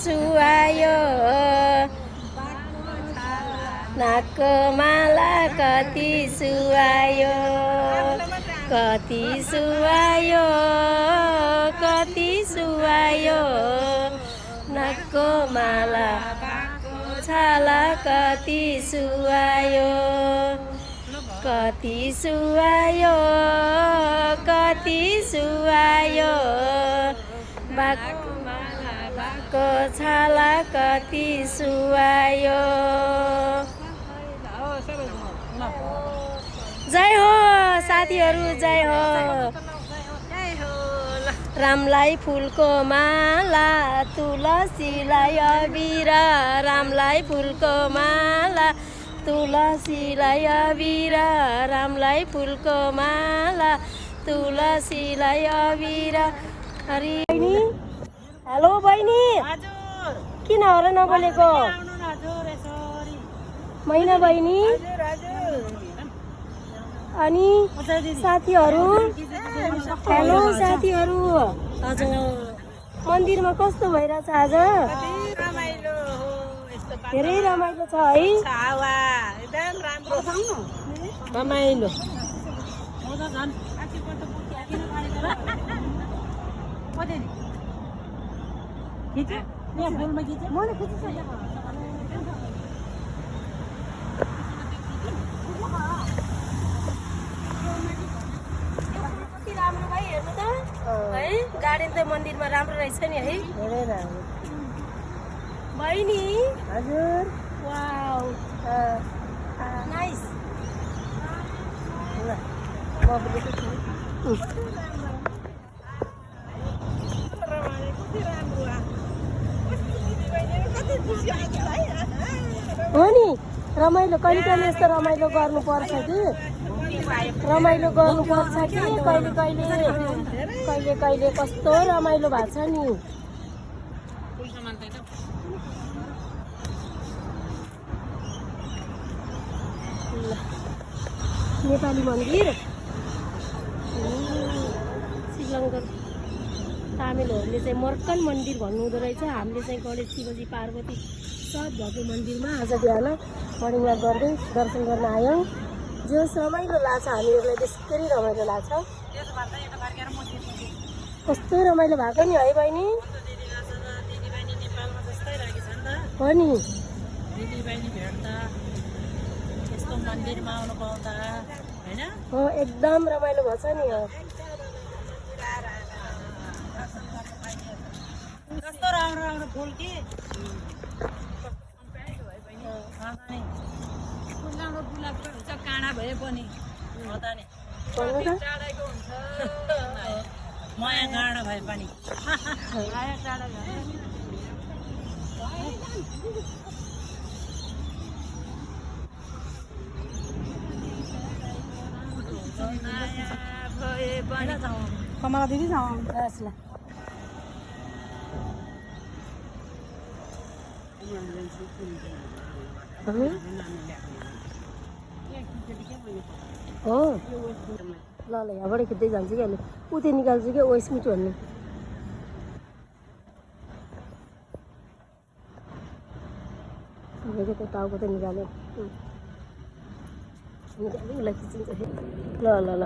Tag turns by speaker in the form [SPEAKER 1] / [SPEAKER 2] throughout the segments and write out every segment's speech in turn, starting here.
[SPEAKER 1] सुहायो नाकको माला कति सुहायो कति सुहायो कति सुहायो नाकको माला छाला कति सुहायो कति सुहायो कति सुहायो बाघको छाला कति सुहायो जय हो साथीहरू जय हो रामलाई फुलको माला तुलसीलाई अबिर रामलाई फुलको माला तुलसीलाई अबिर रामलाई फुलको माला तुलसीलाई अबिर हरि बहिनी हेलो बहिनी किन होला नबोलेको मैना बहिनी अनि साथीहरू हेलो साथीहरू मन्दिरमा कस्तो भइरहेछ आज धेरै रमाइलो छ है रमाइलो राम्रो भाइ हेर्नु त है गार्डन त मन्दिरमा राम्रो रहेछ नि है धेरै राम्रो बहिनी हजुर वाउ नाइस ल म बोलेको छु हो नि रमाइलो कहिले कहिले यस्तो रमाइलो गर्नुपर्छ कि रमाइलो गर्नुपर्छ कि कहिले कहिले कस्तो रमाइलो भएको छ नि नेपाली मन्दिर श्रीलङ्का तामिलहरूले चाहिँ मर्कन मन्दिर भन्नुहुँदो रहेछ हामीले चाहिँ गणेश शिवजी पार्वती सब भएको मन्दिरमा आज बिहान मर्निङ वाक गर्दै दर्शन गर्न आयौँ जो रमाइलो लाग्छ हामीहरूलाई त्यसरी रमाइलो लाग्छ कस्तो रमाइलो भएको नि है बहिनी हो नि हो एकदम रमाइलो भएछ नि
[SPEAKER 2] कस्तो राम्रो राम्रो फुल कि राम्रो गुलाब हुन्छ काँडा भए पनि माया काँडा भए पनि माया काँडा कमला दिदी छ
[SPEAKER 1] हो ल ल यहाँबाट खिच्दै जान्छु कि अहिले उतै निकाल्छु कि वेस्ट मिट भन्ने त्यो टाउको त निकाल्यो उसलाई खिचिन्छ ल ल ल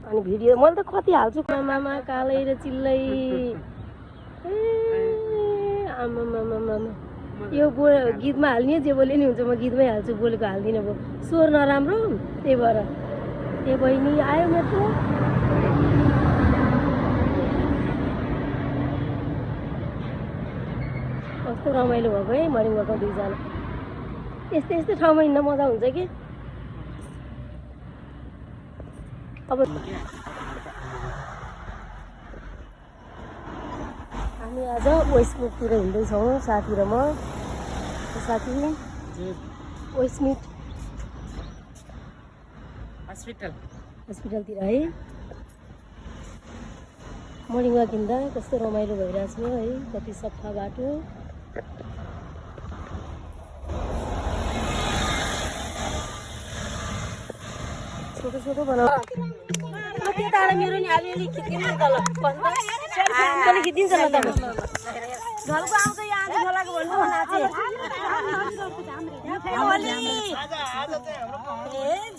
[SPEAKER 1] अनि भिडियो मैले त कति हाल्छु मामा कालै र चिल्लै ए आमा यो गीतमा हाल्ने जे बोले नि हुन्छ म गीतमै हाल्छु बोलेको हाल्दिनँ अब स्वर नराम्रो त्यही भएर ए बहिनी आयो मेरो कस्तो रमाइलो भएको है मर्निङ वाकमा दुईजना यस्तै ठाउँमा हिँड्न मजा हुन्छ कि अब हामी आज वेस्टमिटतिर हिँड्दैछौँ साथी र म साथी वेस्टमिट हस्पिटलतिर है मर्निङ वाक हिँड्दा कस्तो रमाइलो भइरहेको छ है कति सफा बाटो छोटो छोटो बनाऊ त्यो तारा मेरो नि अलिअलि खिच्दिनु त ल पनि खिचिदिन्छ ल त झल्को आउँछ यहाँ आज झोलाको भन्नु नाचे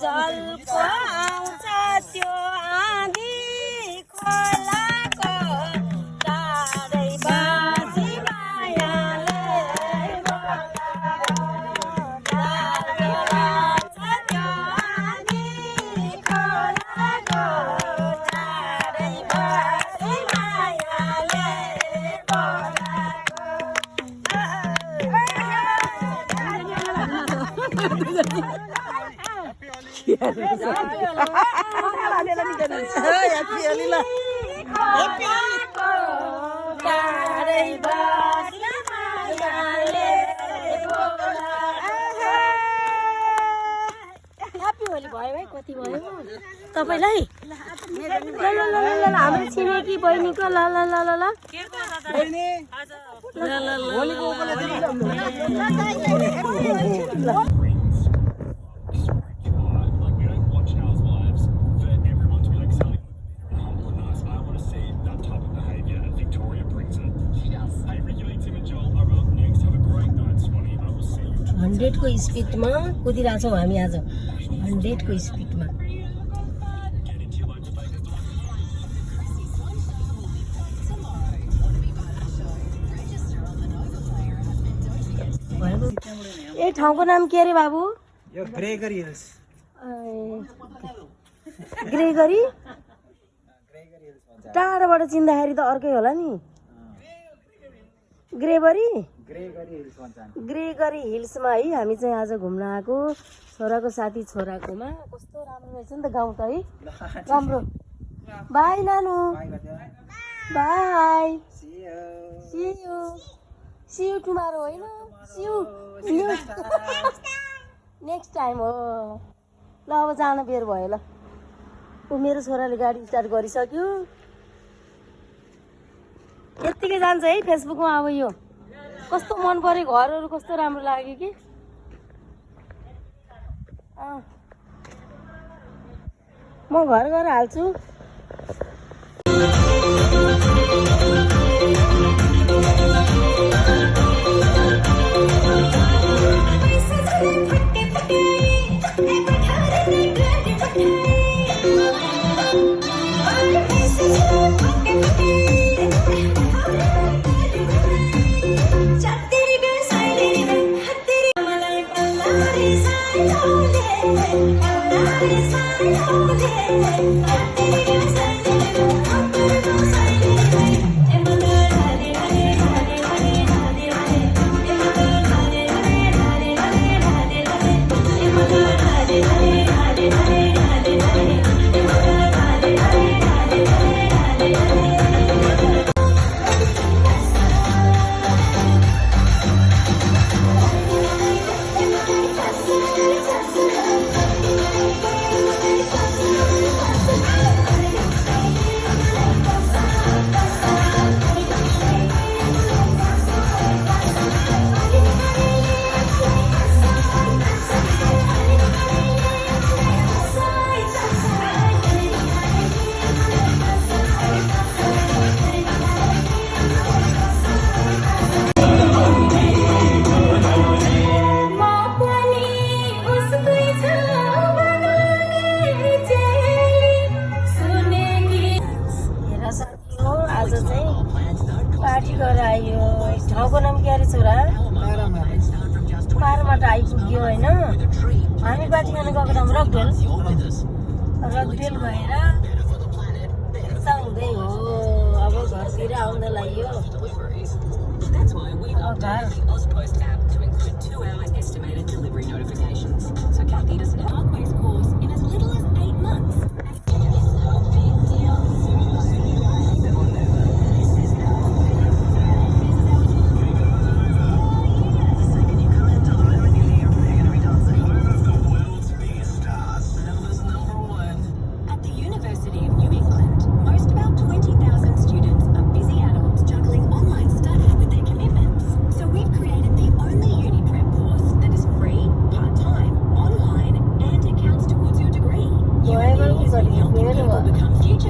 [SPEAKER 1] झल्को आउँछ त्यो आँधी खोलाको टाढै बाजी मायाले भयो है कति भयो तपाईँलाई ल ल ल ल ल हाम्रो छिमेकी बहिनीको ल ल ल ल ल हन्ड्रेडको स्पिडमा कुदिरहेछौँ हामी आज 100को स्पिडमा ए ठाउँको नाम के अरे बाबु
[SPEAKER 3] यो ग्रेगरी हिल्स
[SPEAKER 1] ग्रेगरी टाढाबाट चिन्दाखेरि त अर्कै होला नि ग्रेगरी हिल्समा है हामी चाहिँ आज घुम्न आएको छोराको साथी छोराकोमा कस्तो राम्रो रहेछ नि त गाउँ त है राम्रो बाई नानु बाई सी यू टुमारो होइन सी यू नेक्स्ट टाइम हो ल अब जान बेर भयो ल ऊ मेरो छोराले गाडी स्टार्ट गरिसक्यो यत्तिकै जान्छ है फेसबुकमा अब यो कस्तो मन पर्यो घरहरू कस्तो राम्रो लाग्यो कि म घर गएर हाल्छु ठाउँको नाम के अरे छोरा पारमाटा आइपुग्यो होइन हामी पार्टी खान गएको ठाउँ रकभेल भएर यता हुँदै हो अब घरतिर आउन लाग्यो
[SPEAKER 4] Online and accountable.
[SPEAKER 1] गरिदिनु भयो